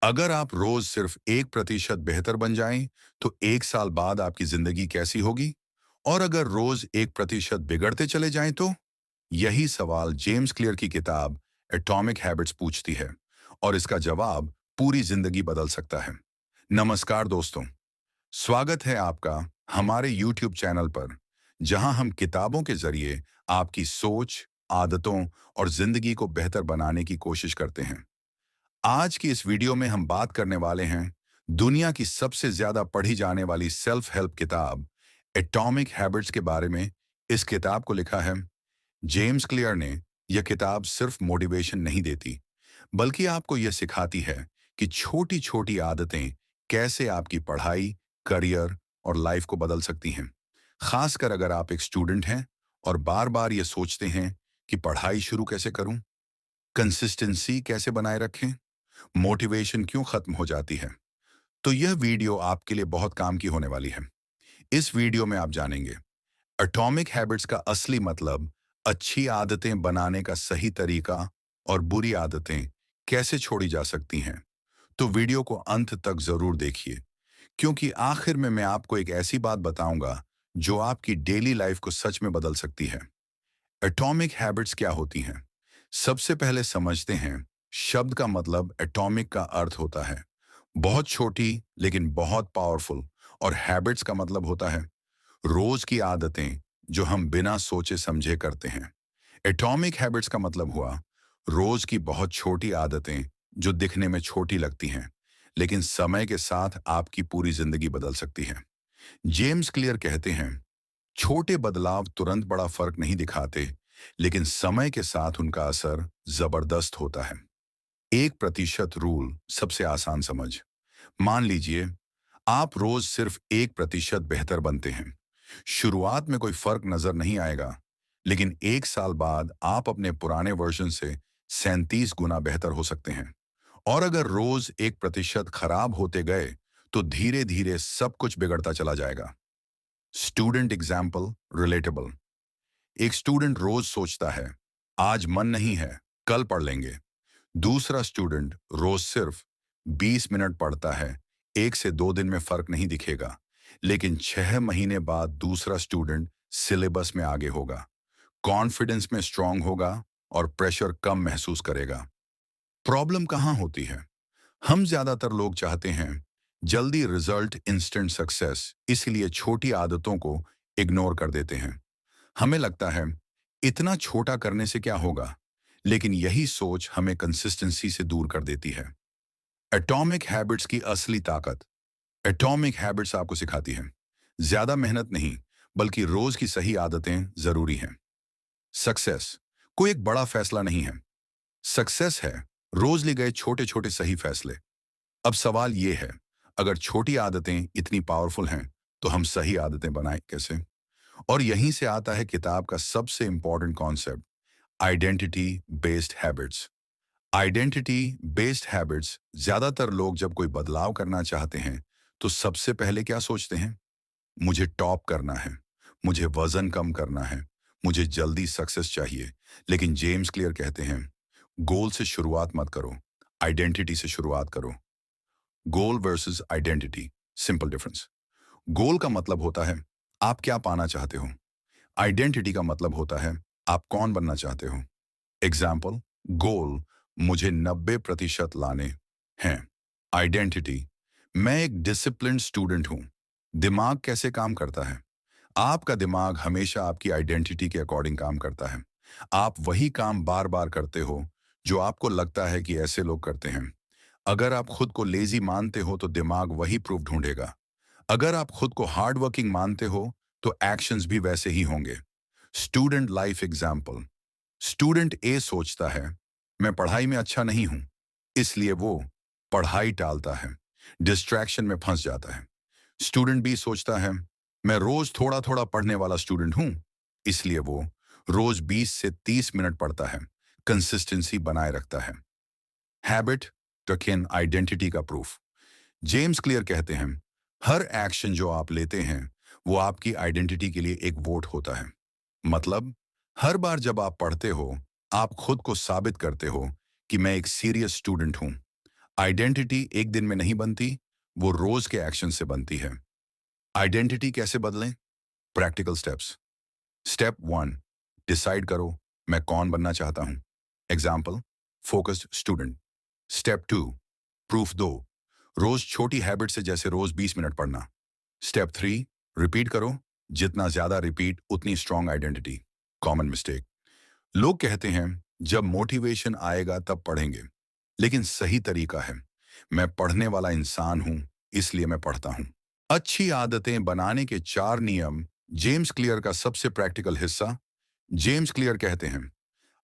अगर आप रोज सिर्फ 1% बेहतर बन जाएं, तो 1 साल बाद आपकी जिंदगी कैसी होगी? और अगर रोज 1% बिगड़ते चले जाएं तो? यही सवाल जेम्स क्लियर की किताब एटॉमिक हैबिट्स पूछती है, और इसका जवाब पूरी जिंदगी बदल सकता है। नमस्कार दोस्तों, स्वागत है आपका हमारे YouTube चैनल पर, जहां हम किताबों के जरिए आपकी सोच, आदतों और जिंदगी को बेहतर बनाने की कोशिश करते हैं। आज की इस वीडियो में हम बात करने वाले हैं दुनिया की सबसे ज्यादा पढ़ी जाने वाली सेल्फ हेल्प किताब एटॉमिक हैबिट्स के बारे में। इस किताब को लिखा है जेम्स क्लियर ने। यह किताब सिर्फ मोटिवेशन नहीं देती, बल्कि आपको यह सिखाती है कि छोटी छोटी आदतें कैसे आपकी पढ़ाई, करियर और लाइफ को बदल सकती हैं। खासकर अगर आप एक स्टूडेंट हैं और बार बार ये सोचते हैं कि पढ़ाई शुरू कैसे करूं, कंसिस्टेंसी कैसे बनाए रखें, मोटिवेशन क्यों खत्म हो जाती है, तो यह वीडियो आपके लिए बहुत काम की होने वाली है। इस वीडियो में आप जानेंगे एटॉमिक हैबिट्स का असली मतलब, अच्छी आदतें बनाने का सही तरीका और बुरी आदतें कैसे छोड़ी जा सकती हैं। तो वीडियो को अंत तक जरूर देखिए, क्योंकि आखिर में मैं आपको एक ऐसी बात बताऊंगा जो आपकी डेली लाइफ को सच में बदल सकती है। एटॉमिक हैबिट्स क्या होती हैं? सबसे पहले समझते हैं। शब्द का मतलब एटॉमिक का अर्थ होता है बहुत छोटी लेकिन बहुत पावरफुल, और हैबिट्स का मतलब होता है रोज की आदतें जो हम बिना सोचे समझे करते हैं। एटॉमिक हैबिट्स का मतलब हुआ रोज की बहुत छोटी आदतें जो दिखने में छोटी लगती हैं, लेकिन समय के साथ आपकी पूरी जिंदगी बदल सकती है। जेम्स क्लियर कहते हैं, छोटे बदलाव तुरंत बड़ा फर्क नहीं दिखाते, लेकिन समय के साथ उनका असर जबरदस्त होता है। 1% रूल सबसे आसान समझ। मान लीजिए आप रोज सिर्फ 1% बेहतर बनते हैं। शुरुआत में कोई फर्क नजर नहीं आएगा, लेकिन 1 साल बाद आप अपने पुराने वर्जन से 37 गुना बेहतर हो सकते हैं। और अगर रोज 1% खराब होते गए, तो धीरे धीरे सब कुछ बिगड़ता चला जाएगा। Student example relatable. एक स्टूडेंट रोज सोचता है आज मन नहीं है, कल पढ़ लेंगे। दूसरा स्टूडेंट रोज सिर्फ 20 मिनट पढ़ता है। 1 से 2 दिन में फर्क नहीं दिखेगा, लेकिन 6 महीने बाद दूसरा स्टूडेंट सिलेबस में आगे होगा, कॉन्फिडेंस में स्ट्रांग होगा और प्रेशर कम महसूस करेगा। प्रॉब्लम कहाँ होती है? हम ज्यादातर लोग चाहते हैं जल्दी रिजल्ट, इंस्टेंट सक्सेस, इसलिए छोटी आदतों को इग्नोर कर देते हैं। हमें लगता है इतना छोटा करने से क्या होगा, लेकिन यही सोच हमें कंसिस्टेंसी से दूर कर देती है। एटॉमिक हैबिट्स की असली ताकत। एटॉमिक हैबिट्स आपको सिखाती है ज्यादा मेहनत नहीं, बल्कि रोज की सही आदतें जरूरी हैं। सक्सेस कोई एक बड़ा फैसला नहीं है, सक्सेस है रोज लिए गए छोटे छोटे सही फैसले। अब सवाल यह है, अगर छोटी आदतें इतनी पावरफुल हैं, तो हम सही आदतें बनाएं कैसे? और यहीं से आता है किताब का सबसे important concept, identity based habits. Identity based habits. ज्यादातर लोग जब कोई बदलाव करना चाहते हैं, तो सबसे पहले क्या सोचते हैं? मुझे टॉप करना है, मुझे वजन कम करना है, मुझे जल्दी सक्सेस चाहिए। लेकिन जेम्स क्लियर कहते हैं, गोल से शुरुआत मत करो, आइडेंटिटी से शुरुआत करो। गोल वर्सेस आइडेंटिटी, सिंपल डिफरेंस। गोल का मतलब होता है आप क्या पाना चाहते हो। आइडेंटिटी का मतलब होता है आप कौन बनना चाहते हो। एग्जाम्पल, गोल मुझे 90% लाने हैं। आइडेंटिटी, मैं एक डिसिप्लिन्ड स्टूडेंट हूं। दिमाग कैसे काम करता है? आपका दिमाग हमेशा आपकी आइडेंटिटी के अकॉर्डिंग काम करता है। आप वही काम बार बार करते हो जो आपको लगता है कि ऐसे लोग करते हैं। अगर आप खुद को लेजी मानते हो, तो दिमाग वही प्रूफ ढूंढेगा। अगर आप खुद को हार्ड वर्किंग मानते हो, तो एक्शंस भी वैसे ही होंगे। Student life example. स्टूडेंट ए सोचता है मैं पढ़ाई में अच्छा नहीं हूं, इसलिए वो पढ़ाई टालता है, डिस्ट्रैक्शन में फंस जाता है। स्टूडेंट बी सोचता है मैं रोज थोड़ा थोड़ा पढ़ने वाला स्टूडेंट हूं, इसलिए वो रोज 20 से 30 मिनट पढ़ता है, कंसिस्टेंसी बनाए रखता है। हैबिट टकिन आइडेंटिटी का प्रूफ। जेम्स क्लियर कहते हैं, हर एक्शन जो आप लेते हैं, वो आपकी आइडेंटिटी के लिए एक वोट होता है। मतलब, हर बार जब आप पढ़ते हो, आप खुद को साबित करते हो कि मैं एक सीरियस स्टूडेंट हूं। आइडेंटिटी एक दिन में नहीं बनती, वो रोज के एक्शन से बनती है। आइडेंटिटी कैसे बदलें? Practical steps. स्टेप 1, डिसाइड करो मैं कौन बनना चाहता हूं। Example, focused student. Step 2, proof दो, रोज छोटी हैबिट से, जैसे रोज 20 मिनट पढ़ना। स्टेप 3, रिपीट करो, जितना ज्यादा रिपीट उतनी स्ट्रांग आइडेंटिटी। Common mistake. लोग कहते हैं जब मोटिवेशन आएगा तब पढ़ेंगे, लेकिन सही तरीका है मैं पढ़ने वाला इंसान हूं इसलिए मैं पढ़ता हूं। अच्छी आदतें बनाने के 4 नियम। जेम्स क्लियर का सबसे प्रैक्टिकल हिस्सा। जेम्स क्लियर कहते हैं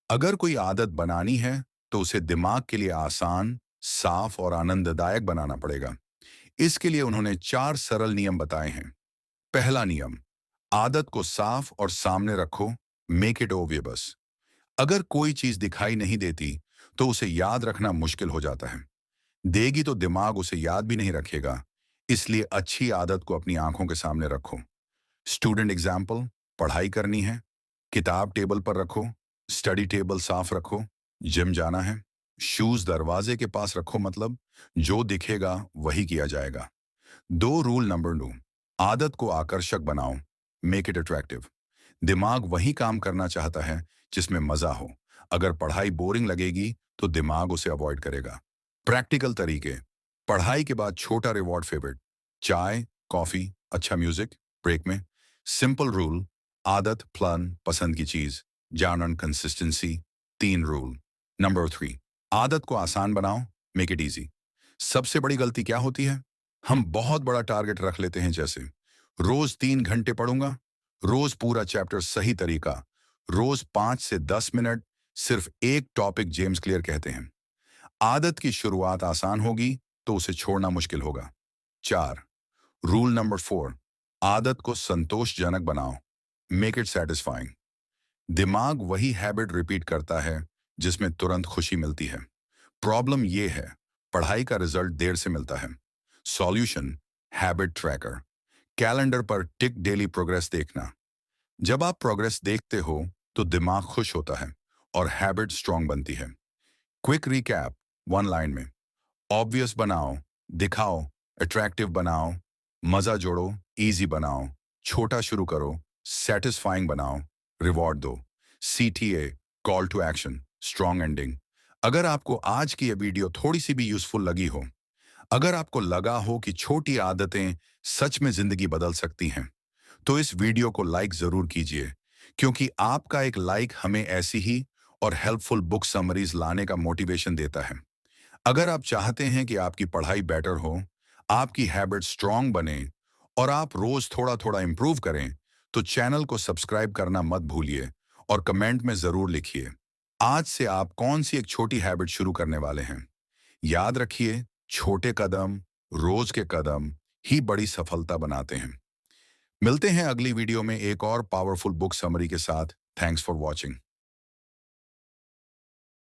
अगर कोई आदत बनानी है तो उसे दिमाग के लिए आसान, साफ और आनंददायक बनाना पड़ेगा। इसके लिए उन्होंने 4 सरल नियम बताए हैं। पहला नियम, आदत को साफ और सामने रखो, मेक इट ओबियस। अगर कोई चीज दिखाई नहीं देती तो उसे याद रखना मुश्किल हो जाता है। देगी तो दिमाग उसे याद भी नहीं रखेगा। इसलिए अच्छी आदत को अपनी आंखों के सामने रखो। स्टूडेंट एग्जाम्पल, पढ़ाई करनी है, किताब टेबल पर रखो, स्टडी टेबल साफ रखो। जिम जाना है, शूज दरवाजे के पास रखो, मतलब जो दिखेगा वही किया जाएगा। दो रूल नंबर 2, आदत को आकर्षक बनाओ, मेक इट अट्रैक्टिव। दिमाग वही काम करना चाहता है जिसमें मजा हो। अगर पढ़ाई बोरिंग लगेगी तो दिमाग उसे अवॉइड करेगा। प्रैक्टिकल तरीके। पढ़ाई के बाद छोटा रिवॉर्ड फेवरेट, चाय, कॉफी, अच्छा म्यूजिक, ब्रेक में। सिंपल रूल, आदत प्लान पसंद की चीज, जानन कंसिस्टेंसी। 3 रूल। नंबर 3, आदत को आसान बनाओ, मेक इट इजी। सबसे बड़ी गलती क्या होती है? हम बहुत बड़ा टारगेट रख लेते हैं, जैसे रोज 3 घंटे पढ़ूंगा, रोज पूरा चैप्टर सही तरीका, रोज 5 से 10 मिनट सिर्फ एक टॉपिक। जेम्स क्लियर कहते हैं आदत की शुरुआत आसान होगी तो उसे छोड़ना मुश्किल होगा। 4, रूल नंबर 4, आदत को संतोषजनक बनाओ, मेक इट सेटिस्फाइंग। दिमाग वही हैबिट रिपीट करता है जिसमें तुरंत खुशी मिलती है। प्रॉब्लम यह है पढ़ाई का रिजल्ट देर से मिलता है। Solution, habit tracker. कैलेंडर पर टिक डेली प्रोग्रेस देखना। जब आप प्रोग्रेस देखते हो तो दिमाग खुश होता है और हैबिट स्ट्रांग बनती है। क्विक रिकैप, 1 लाइन में। ऑब्वियस बनाओ, दिखाओ, अट्रैक्टिव बनाओ, मजा जोड़ो, इजी बनाओ, छोटा शुरू करो, सेटिस्फाइंग बनाओ, रिवॉर्ड दो। CTA, call to action, strong ending. अगर आपको आज की यह वीडियो थोड़ी सी भी यूजफुल लगी हो, अगर आपको लगा हो कि छोटी आदतें सच में जिंदगी बदल सकती हैं, तो इस वीडियो को लाइक जरूर कीजिए, क्योंकि आपका एक लाइक हमें ऐसी ही और हेल्पफुल बुक समरीज लाने का मोटिवेशन देता है। अगर आप चाहते हैं कि आपकी पढ़ाई बेटर हो, आपकी हैबिट स्ट्रांग बने और आप रोज थोड़ा थोड़ा इंप्रूव करें, तो चैनल को सब्सक्राइब करना मत भूलिए और कमेंट में जरूर लिखिए आज से आप कौन सी एक छोटी हैबिट शुरू करने वाले हैं। याद रखिए, छोटे कदम, रोज के कदम ही बड़ी सफलता बनाते हैं। मिलते हैं अगली वीडियो में एक और पावरफुल बुक समरी के साथ। Thanks for watching.